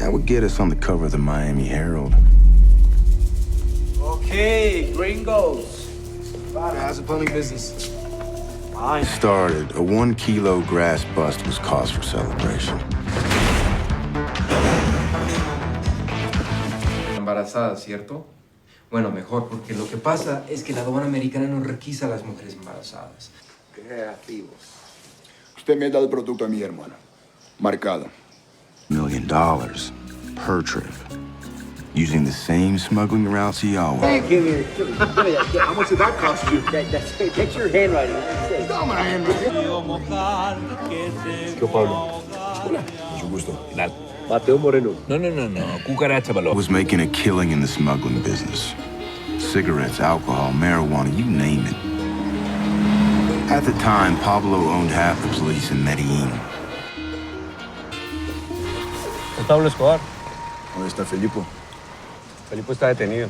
That would get us on the cover of the Miami Herald. Okay, gringos. How's the plumbing business? Fine. Started, a 1 kilo grass bust was cause for celebration. Embarazada, ¿cierto? Bueno, mejor, porque lo que pasa es que la aduana americana no requisa a las mujeres embarazadas. Creativos. Usted me ha dado el producto a mi hermano. Marcado. $1 million per trip. Using the same smuggling routes he always. Give me that. How much did that cost you? That's your handwriting. No, my handwriting. ¿Qué Pablo? Hola, mucho gusto. Mateo Moreno. No, cucaracha, balón. Was making a killing in the smuggling business. Cigarettes, alcohol, marijuana, you name it. At the time, Pablo owned half the police in Medellin. Pablo Escobar. ¿Dónde está Felipe? Felipe está detenido.